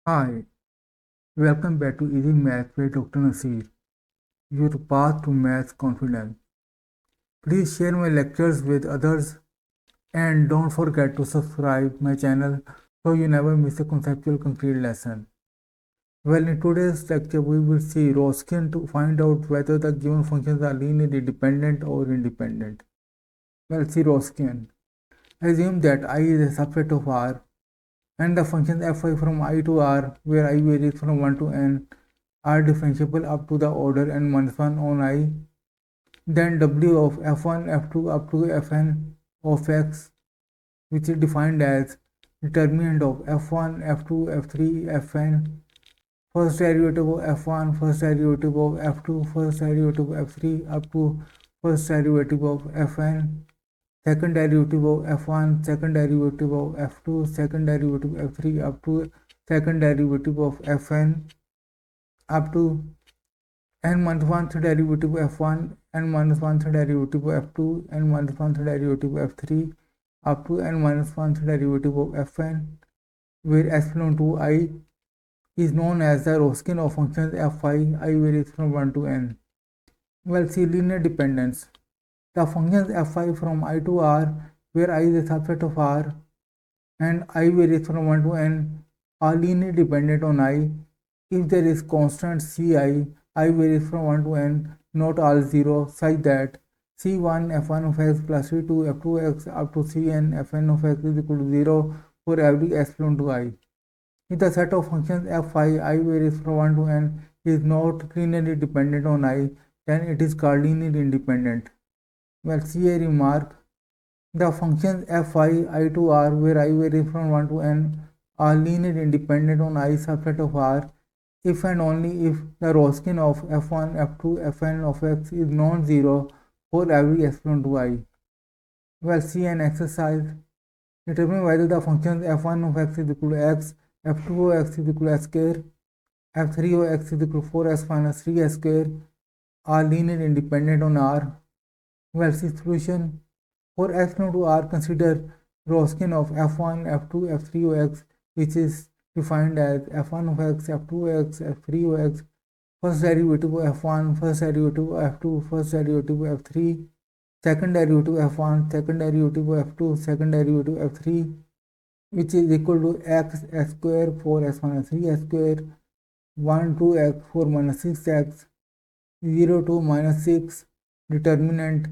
Hi, welcome back to Easy Math by Dr. Nasir, your path to math confidence. Please share my lectures with others and don't forget to subscribe my channel so you never miss a conceptual concrete lesson. Well, in today's lecture, we will see Wronskian to find out whether the given functions are linearly dependent or independent. Well, see Wronskian. Assume that I is a subset of R and the functions f(i) from I to R, where I varies from 1 to n, are differentiable up to the order n minus 1 on I, then w of f1, f2 up to fn of x, which is defined as determinant of f1, f2, f3, fn, first derivative of f1, first derivative of f2, first derivative of f3 up to first derivative of fn, second derivative of f1, second derivative of f2, second derivative of f3 up to second derivative of fn up to n minus 1th derivative of f1, n minus 1th derivative of f2, n minus 1th derivative of f3 up to n minus 1th derivative of fn, where epsilon to I is known as the Wronskian of functions f(i), I varies from 1 to n. Well, see linear dependence. The functions f(i) from I to R, where I is a subset of R and I varies from 1 to n, are linearly dependent on I if there is constant Ci, I varies from 1 to n, not all 0, such that C1 f1 of x plus C2 f2 x up to Cn fn of x is equal to 0 for every epsilon to I. If the set of functions f(i), I varies from 1 to n, is not linearly dependent on I, then it is called linearly independent. Well, see a remark. The functions f(i), I to R, where I varies from 1 to n, are linearly independent on I subset of R if and only if the Wronskian of f1, f2, fn of x is non-zero for every epsilon to I. Well, see an exercise. Determine whether the functions f1 of x is equal to x, f2 of x is equal to x square, f3 of x is equal to 4x minus 3x square are linearly independent on R. Well, see solution. For epsilon to R, consider Wronskian of f1, f2, f3 of x, which is defined as f1 of x, f2 of x, f3 of x, first derivative of f1, first derivative of f2, first derivative of f3, second derivative of f1, second derivative of f2, second derivative of f3, which is equal to x square 4x minus 3x square, 1 2x 4 minus 6x, 0 2 minus 6, determinant.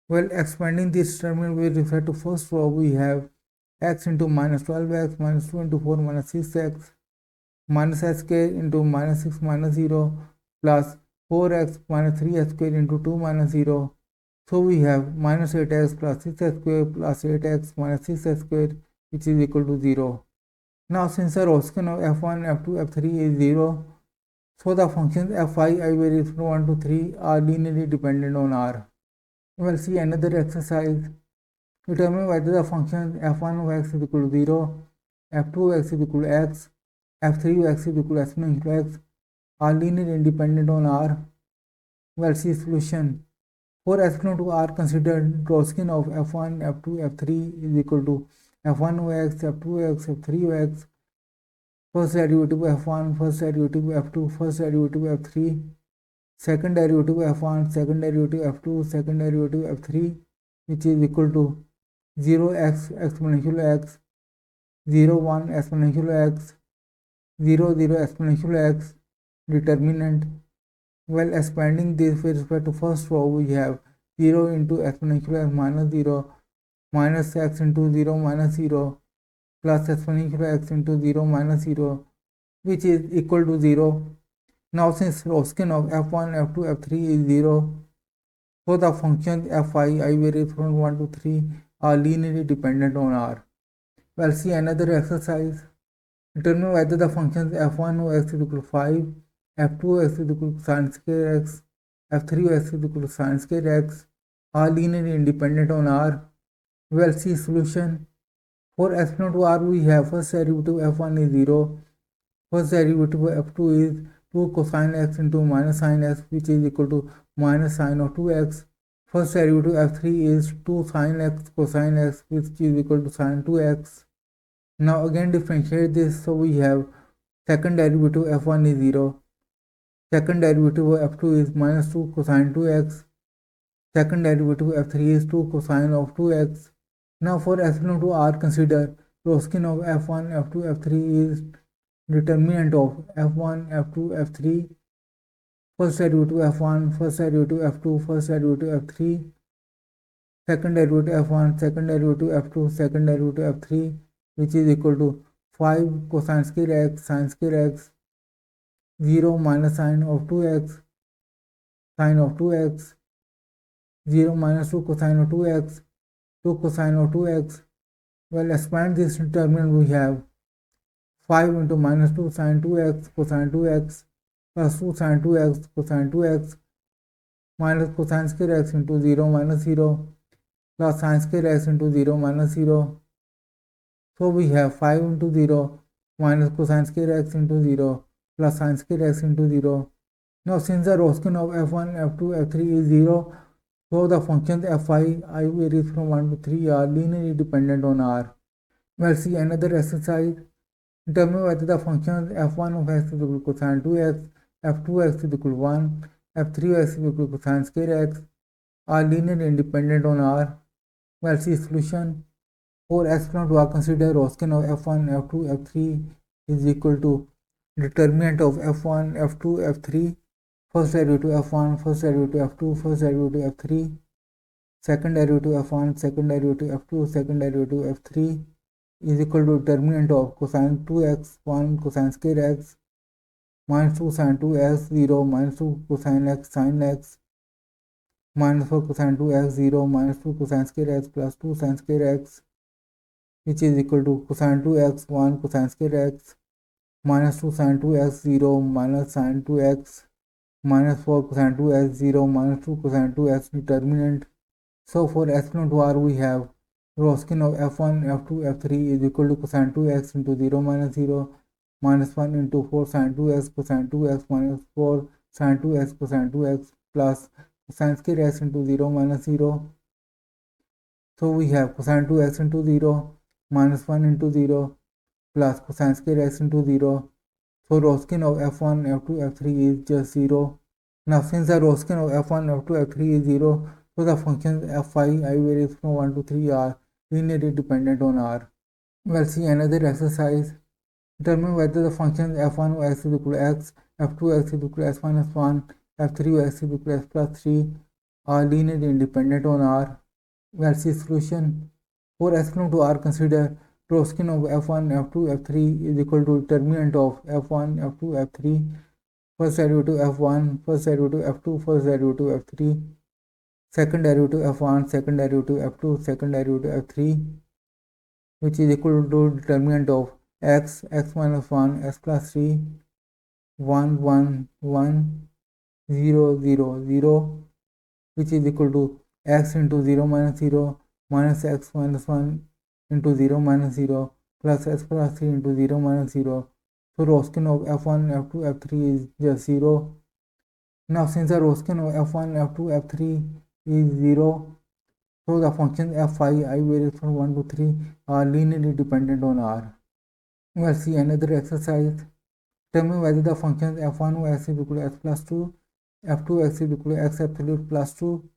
Well, expanding this determinant with respect to first row, we have x into minus 12x minus 2 into 4 minus 6x minus x square into minus 6 minus 0 plus 4x minus 3x square into 2 minus 0. So we have minus 8x plus 6x square plus 8x minus 6x square, which is equal to 0. Now since the Wronskian of f1, f2, f3 is 0, so the functions f(i), I varies from 1 to 3 are linearly dependent on R. We'll see another exercise. Determine whether the functions f1 of x is equal to 0, f2 of x is equal to x, f3 of x is equal to exponential x are linearly independent on R. We'll see solution. For epsilon to R, consider Wronskian of f1, f2, f3 is equal to f1 of x, f2 of x, f3 of x, first derivative of f1, first derivative of f2, first derivative of f3, second derivative of f1, second derivative of f2, second derivative of f3, which is equal to 0x exponential x, 0 1 exponential x, 0 0 exponential x, determinant. While expanding this with respect to first row, we have 0 into exponential x minus 0 minus x into 0 minus 0 plus exponential x into 0 minus 0, which is equal to 0. Now since Wronskian of f1, f2, f3 is 0, so the functions f(i), I varies from 1 to 3 are linearly dependent on R. We'll see another exercise. Determine whether the functions f1 of x is equal to 5, f2 of x is equal to sin square x, f3 of x is equal to sin square x are linearly independent on R. We'll see solution. For epsilon to R, we have first derivative of f1 is 0, first derivative of f2 is 2 cosine x into minus sin x, which is equal to minus sin of 2x. First derivative of f3 is 2 sin x cosine x, which is equal to sin 2x. Now again differentiate this, so we have Second derivative f1 is 0. Second derivative of f2 is minus 2 cosine 2x. Second derivative of f3 is 2 cosine of 2x. Now for epsilon to r, consider Wronskian of f1, f2, f3 is determinant of f1, f2, f3. First derivative f1, first derivative f2, first derivative f3. Second derivative f1, second derivative f2, second derivative f3, which is equal to 5 cosine square x sine square x, 0 minus sine of 2x, sine of 2x, 0 minus 2 cosine of 2x, 2 cosine of 2x. Well, expand this determinant, we have 5 into minus 2 sine 2x cosine 2x plus 2 sine 2x cosine 2x minus cosine square x into 0 minus 0 plus sine square x into 0 minus 0. So we have 5 into 0 minus cosine square x into 0 plus sine square x into 0. Now since the Wronskian of f1, f2, f3 is 0, so the functions f(i) varies from 1 to 3 are linearly dependent on r. Well, see another exercise. Determine whether the functions f1 of x is equal to cosine 2x, f2x is equal to 1, f3x is equal to cosine square x are linearly independent on r. Well, see solution. For epsilon to r, consider Wronskian of f1, f2, f3 is equal to determinant of f1, f2, f3, first derivative f1, first derivative f2, first derivative f3, second derivative f1, second derivative f2, second derivative f3 is equal to determinant of cosine 2x 1 cosine square x minus 2 sine 2x 0 minus 2 cosine x sin x minus 4 cosine 2x 0 minus 2 cosine square x plus 2 sine square x, which is equal to cosine 2x 1 cosine square x minus 2 sine 2x 0 minus sine 2x minus 4 cosine 2x 0 minus 2 cosine 2x determinant. So for epsilon to r, we have Wronskian of f1, f2, f3 is equal to cosine 2x into 0 minus 0 minus 1 into 4 sine 2x cosine 2x minus 4 sine 2x cosine 2x plus cosine square x into 0 minus 0. So we have cosine 2x into 0 minus 1 into 0 plus cosine square x into 0. So Wronskian of f1, f2, f3 is just 0. Now since the Wronskian of f1, f2, f3 is 0, so the functions f(i) varies from 1 to 3 are linearly dependent on r. Well, see another exercise. Determine whether the functions f1 of x is equal to x, f2 x is equal to x minus 1, f3 of x is equal to x plus 3 are linearly independent on r. Well, see solution. For epsilon to r, consider Wronskian of f1, f2, f3 is equal to determinant of f1, f2, f3, first derivative f1, first derivative f2, first derivative f3, second derivative f1, second derivative f2, second derivative f3, which is equal to determinant of x, x minus 1, x plus 3, 1, 1, 1, 0, 0, 0, which is equal to x into 0 minus 0 minus x minus 1 into 0 minus 0 plus x plus 3 into 0 minus 0. So Wronskian of f1, f2, f3 is just 0. Now since the Wronskian of f1, f2, f3 is 0, so the functions f(i) varies from 1 to 3 are linearly dependent on r. Well, see another exercise. Tell me whether the functions f1 of x is equal to x plus 2, f2 x is equal to x absolute plus 2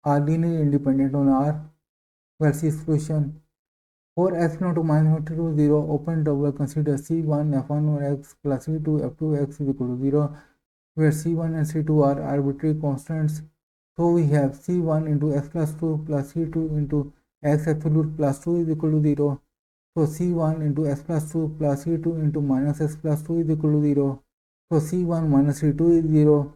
are linearly independent on r. Well, see solution. For epsilon to minus 50 to 0, open double, consider c1 f1 of x plus c2 f2 x is equal to 0, where c1 and c2 are arbitrary constants. So we have c1 into x plus 2 plus c2 into x absolute plus 2 is equal to 0. So c1 into x plus 2 plus c2 into minus x plus 2 is equal to 0. So c1 minus c2 is 0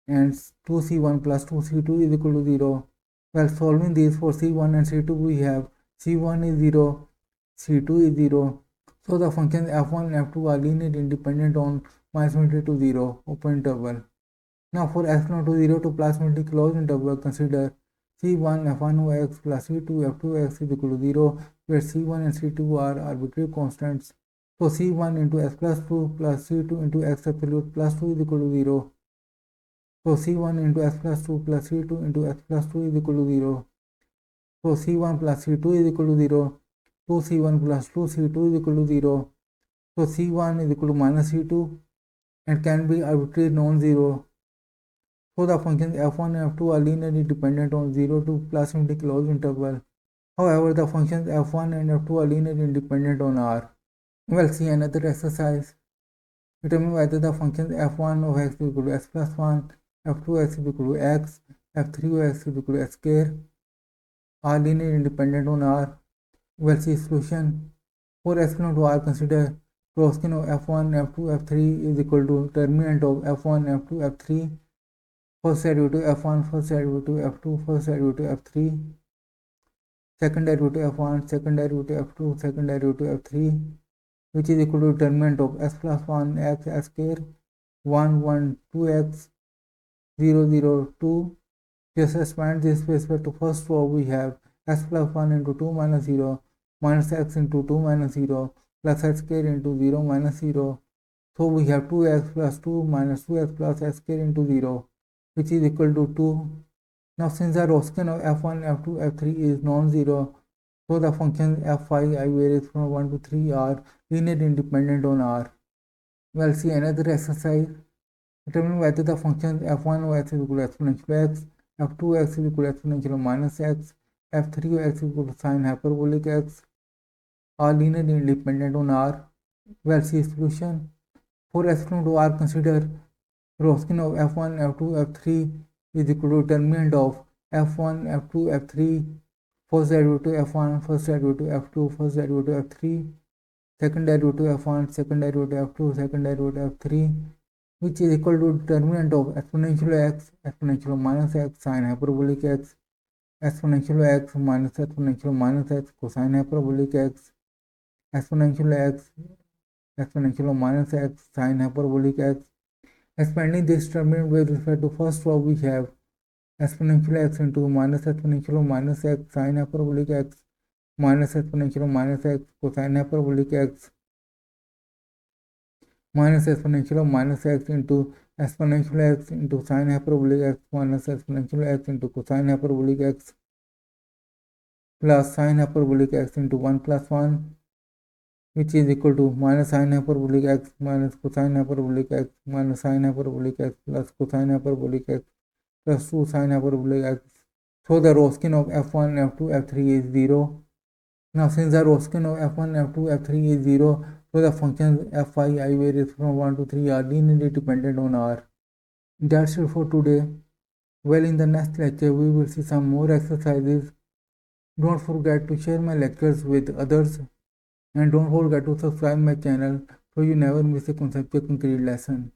and 2c1 plus 2c2 is equal to 0. While solving these for c1 and c2, we have c1 is 0, c2 is 0. So the functions f1 and f2 are linearly independent on minus infinity to 0, open interval. Now for epsilon to 0 to plus infinity close interval, consider c1 f1 of x plus c2 f2 x is equal to 0, where c1 and c2 are arbitrary constants. So c1 into x plus 2 plus c2 into x absolute plus 2 is equal to 0. So c1 into x plus 2 plus c2 into x plus 2 is equal to 0. So c1 plus c2 is equal to 0. 2c1 plus 2c2 is equal to 0. So C1 is equal to minus C2 and can be arbitrarily non-zero. So the functions f1 and f2 are linearly dependent on 0 to plus infinity closed interval. However, the functions f1 and f2 are linearly independent on R. We'll see another exercise. Determine whether the functions f1 of x is equal to x plus 1, f2 x is equal to x, f3 of x is equal to x square are linearly independent on R. We'll see solution. For epsilon to R, consider Wronskian of f1, f2, f3 is equal to determinant of f1, f2, f3, first derivative f1, first derivative f2, first derivative f3, second derivative f1, second derivative f2, second derivative f3, which is equal to determinant of s plus 1 x s square 1 1 2x 0 0 2. Just expand this with respect to first row, we have s plus 1 into 2 minus 0 minus x into 2 minus 0 plus x square into 0 minus 0. So we have 2x plus 2 minus 2x plus x square into 0, which is equal to 2. Now since the Wronskian of f1, f2, f3 is non-zero, so the functions f5 I varies from 1 to 3 are linearly independent on R. We'll see another exercise. Determine whether the functions f1 of x is equal to exponential x, f2 of x is equal to exponential minus x, f3 of x is equal to sine hyperbolic x are linearly independent on R. We'll see solution. For epsilon to R, consider Wronskian of f1, f2, f3 is equal to determinant of f1, f2, f3, first derivative f1, first derivative f2, first derivative f3, second derivative f1, second derivative f2, second derivative f3, which is equal to determinant of exponential x, exponential minus x, sine hyperbolic x, exponential x minus x, cosine hyperbolic x, exponential x, exponential minus x, sine hyperbolic x. Expanding this determinant with respect to first row, we have exponential x into minus exponential minus x, sine hyperbolic x, minus exponential minus x, cosine hyperbolic x, minus exponential minus x into exponential x into sine hyperbolic x minus exponential x into cosine hyperbolic x plus sine hyperbolic x into 1 plus 1, which is equal to minus sine hyperbolic x minus cosine hyperbolic x minus sine hyperbolic x plus cosine hyperbolic x plus 2 sine hyperbolic x. So the Wronskian of f1, f2, f3 is 0. Now since the Wronskian of f1, f2, f3 is 0, so the functions f5 I varies from 1 to 3 are linearly dependent on R. That's it for today. Well, in the next lecture we will see some more exercises. Don't forget to share my lectures with others and don't forget to subscribe my channel so you never miss a conceptual concrete lesson.